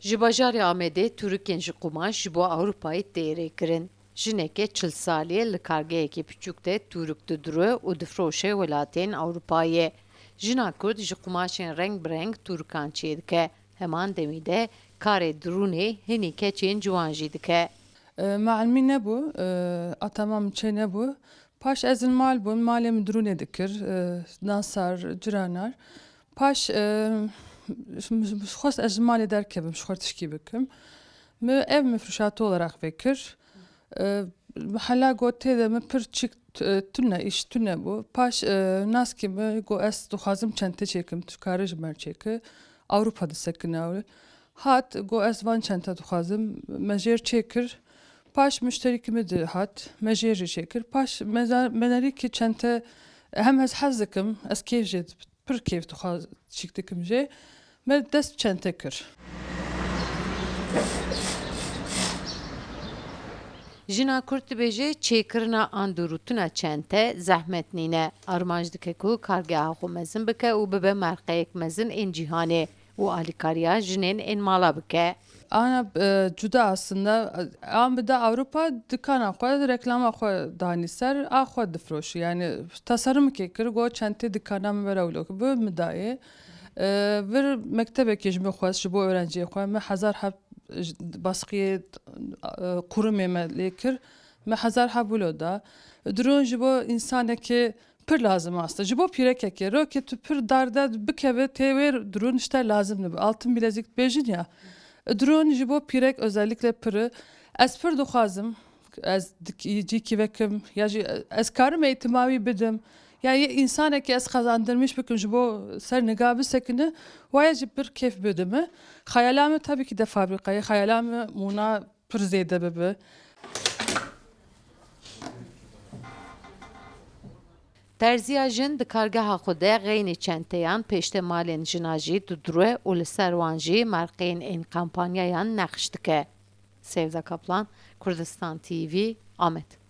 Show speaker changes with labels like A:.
A: Ji bajarê Amedê Türkên ji qumaş ji bo Ewropayê têrê kirin. Jineke 40 salî li kargehekê piçûk de tûrik didire û difroşe welatên Ewropayê. Jina Kurd ji qumaşên rengbireng tûrikan çê dike. Heman demî de karê dirûnê hinî keçên ciwan jî dike.
B: معلمی نبود اتمام چه نبود پاش از این مال بود مالم درونه دکر ناصر جرانار پاش خواست از مال در کبم شخورتش کی بکم ev mefruşatı olarak vekir hala gote de me pir çık tüne iş tüne bu paş nas ki me go es duhazım çente çekim tukarıj mer çeki Avrupa'da sekin hat go es van çente duhazım mejer çekir paş müşterikimi de hat mejeri çekir paş meneri ki çente hem ez hazıkım es kevje pir kev duhaz çıktıkım je me dest çente kir.
A: Jina Kurd dibêje çêkirina andûrûtina çente zehmet nîne. Armanc dike ku kargeha xwe mezin bike û bibe merqeyek mezin ên cîhanê û alîkariya jinên ên mala bike.
B: Ana cuda aslında ama bir de Avrupa dükkan xwe reklama xwe danî ser a xwe difroşi yani tasarım kekir go çente dükkana me verawlok bu müdayê vir mektebekê ji me xwest ji bo öğrenciyê xwe me hezar heb baskıyê kurumê me lê kir me hezar hebûlo da dirûn ji bo însanekê pir lazım aslında ji bo pîrekekê rokê tu pir darda bikeve tê wê dirûn işte lazım dibe altın bilezik bêjin ya dirûn ji bo pîrek özellikle piri ez pir dixwazim ez cîkî vekim ya jî ez karim eğitimavî bidim yani insanekê ez xezandırmış bikim ji bo ser niga bisekine waya jî pir kêf bidime xeyala me tabii ki de fabrikayê xeyala me mûna pir zêde bibe.
A: Terziya jin di kargeha xwe de xeynê çenteyan pêştemalên jina jî didire û li ser wan jî merqeyên ên kampanyayan neqş dike. Sevda Kaplan, Kurdistan TV, Amed.